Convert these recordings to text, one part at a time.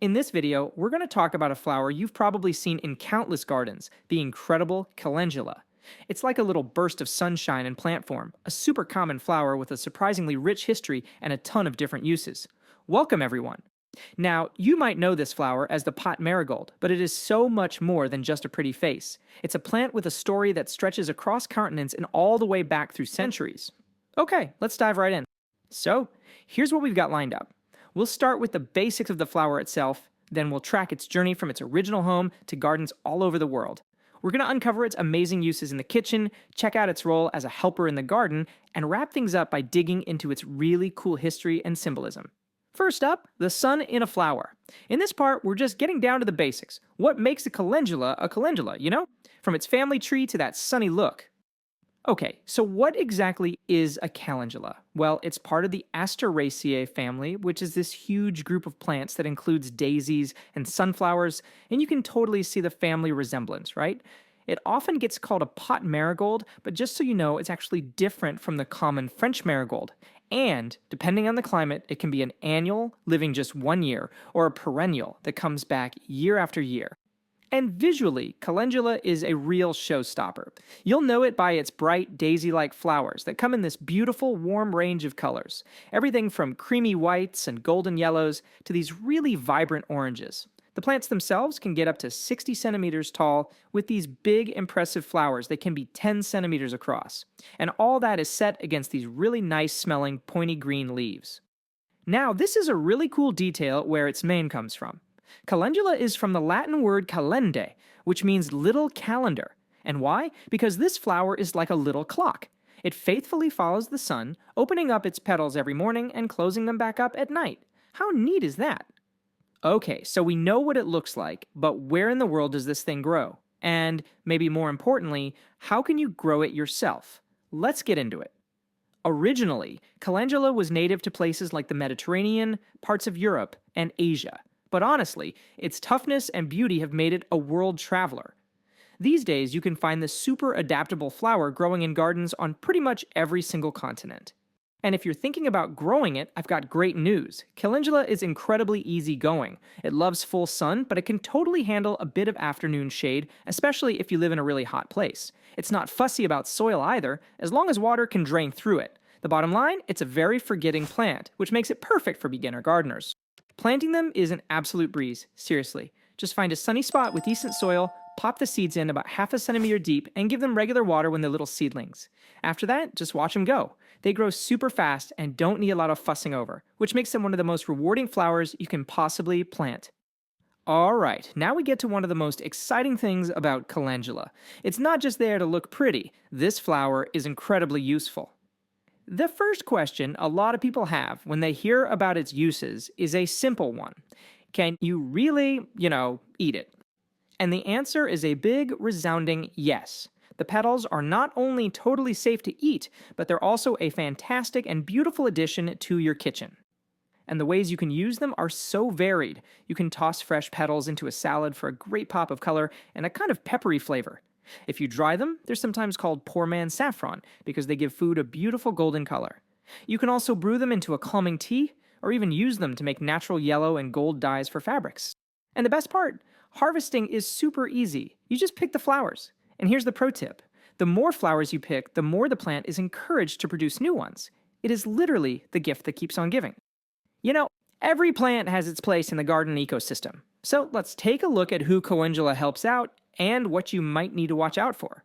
In this video, we're going to talk about a flower you've probably seen in countless gardens, the incredible calendula. It's like a little burst of sunshine in plant form, a super common flower with a surprisingly rich history and a ton of different uses. Welcome, everyone. Now, you might know this flower as the pot marigold, but it is so much more than just a pretty face. It's a plant with a story that stretches across continents and all the way back through centuries. Okay, let's dive right in. So, here's what we've got lined up. We'll start with the basics of the flower itself, then we'll track its journey from its original home to gardens all over the world. We're going to uncover its amazing uses in the kitchen, check out its role as a helper in the garden, and wrap things up by digging into its really cool history and symbolism. First up, the sun in a flower. In this part, we're just getting down to the basics. What makes a calendula, you know? From its family tree to that sunny look. Okay, so what exactly is a calendula? Well, it's part of the Asteraceae family, which is this huge group of plants that includes daisies and sunflowers, and you can totally see the family resemblance, right? It often gets called a pot marigold, but just so you know, it's actually different from the common French marigold. And, depending on the climate, it can be an annual, living just 1 year, or a perennial that comes back year after year. And visually, calendula is a real showstopper. You'll know it by its bright, daisy-like flowers that come in this beautiful, warm range of colors. Everything from creamy whites and golden yellows to these really vibrant oranges. The plants themselves can get up to 60 centimeters tall with these big, impressive flowers that can be 10 centimeters across. And all that is set against these really nice-smelling, pointy green leaves. Now, this is a really cool detail where its name comes from. Calendula is from the Latin word calende, which means little calendar. And why? Because this flower is like a little clock. It faithfully follows the sun, opening up its petals every morning and closing them back up at night. How neat is that? Okay, so we know what it looks like, but where in the world does this thing grow? And, maybe more importantly, how can you grow it yourself? Let's get into it. Originally, calendula was native to places like the Mediterranean, parts of Europe, and Asia. But honestly, its toughness and beauty have made it a world traveler. These days, you can find this super adaptable flower growing in gardens on pretty much every single continent. And if you're thinking about growing it, I've got great news. Calendula is incredibly easygoing. It loves full sun, but it can totally handle a bit of afternoon shade, especially if you live in a really hot place. It's not fussy about soil either, as long as water can drain through it. The bottom line, it's a very forgiving plant, which makes it perfect for beginner gardeners. Planting them is an absolute breeze, seriously. Just find a sunny spot with decent soil, pop the seeds in about half a centimeter deep, and give them regular water when they're little seedlings. After that, just watch them go. They grow super fast and don't need a lot of fussing over, which makes them one of the most rewarding flowers you can possibly plant. Alright, now we get to one of the most exciting things about calendula. It's not just there to look pretty, this flower is incredibly useful. The first question a lot of people have when they hear about its uses is a simple one. Can you really, eat it? And the answer is a big, resounding yes. The petals are not only totally safe to eat, but they're also a fantastic and beautiful addition to your kitchen. And the ways you can use them are so varied. You can toss fresh petals into a salad for a great pop of color and a kind of peppery flavor. If you dry them, they're sometimes called poor man's saffron because they give food a beautiful golden color. You can also brew them into a calming tea, or even use them to make natural yellow and gold dyes for fabrics. And the best part, harvesting is super easy. You just pick the flowers. And here's the pro tip. The more flowers you pick, the more the plant is encouraged to produce new ones. It is literally the gift that keeps on giving. Every plant has its place in the garden ecosystem. So let's take a look at who calendula helps out and what you might need to watch out for.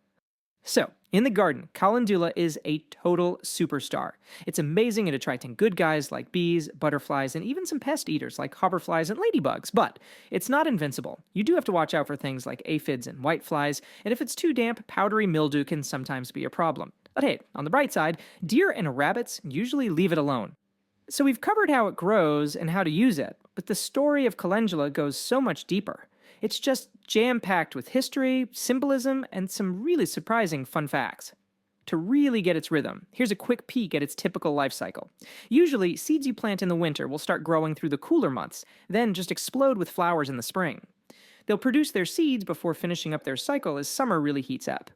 So, in the garden, calendula is a total superstar. It's amazing at attracting good guys like bees, butterflies, and even some pest eaters like hoverflies and ladybugs, but it's not invincible. You do have to watch out for things like aphids and whiteflies, and if it's too damp, powdery mildew can sometimes be a problem. But hey, on the bright side, deer and rabbits usually leave it alone. So we've covered how it grows and how to use it, but the story of calendula goes so much deeper. It's just jam-packed with history, symbolism, and some really surprising fun facts. To really get its rhythm, here's a quick peek at its typical life cycle. Usually, seeds you plant in the winter will start growing through the cooler months, then just explode with flowers in the spring. They'll produce their seeds before finishing up their cycle as summer really heats up.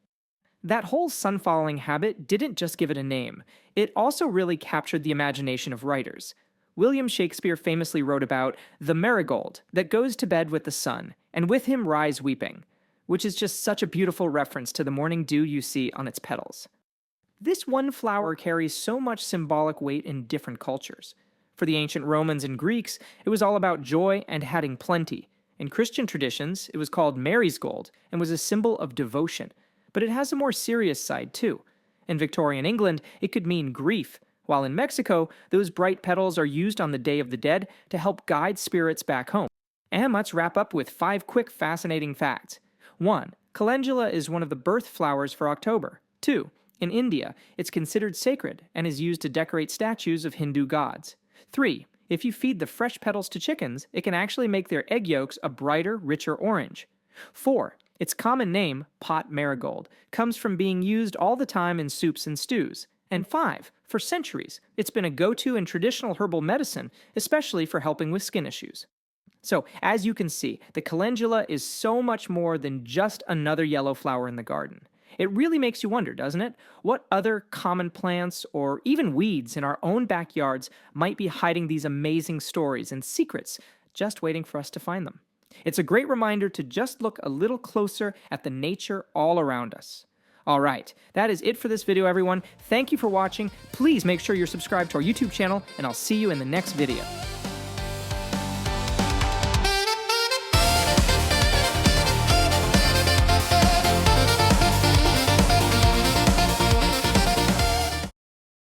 That whole sun-following habit didn't just give it a name, it also really captured the imagination of writers. William Shakespeare famously wrote about the marigold that goes to bed with the sun, and with him rise weeping, which is just such a beautiful reference to the morning dew you see on its petals. This one flower carries so much symbolic weight in different cultures. For the ancient Romans and Greeks, it was all about joy and having plenty. In Christian traditions, it was called Mary's gold and was a symbol of devotion. But it has a more serious side, too. In Victorian England, it could mean grief, while in Mexico, those bright petals are used on the Day of the Dead to help guide spirits back home. And let's wrap up with 5 quick fascinating facts. 1. Calendula is one of the birth flowers for October. 2. In India, it's considered sacred and is used to decorate statues of Hindu gods. 3. If you feed the fresh petals to chickens, it can actually make their egg yolks a brighter, richer orange. 4. Its common name, pot marigold, comes from being used all the time in soups and stews. And 5. For centuries, it's been a go-to in traditional herbal medicine, especially for helping with skin issues. So, as you can see, the calendula is so much more than just another yellow flower in the garden. It really makes you wonder, doesn't it? What other common plants or even weeds in our own backyards might be hiding these amazing stories and secrets, just waiting for us to find them? It's a great reminder to just look a little closer at the nature all around us. Alright, that is it for this video, everyone. Thank you for watching. Please make sure you're subscribed to our YouTube channel, and I'll see you in the next video.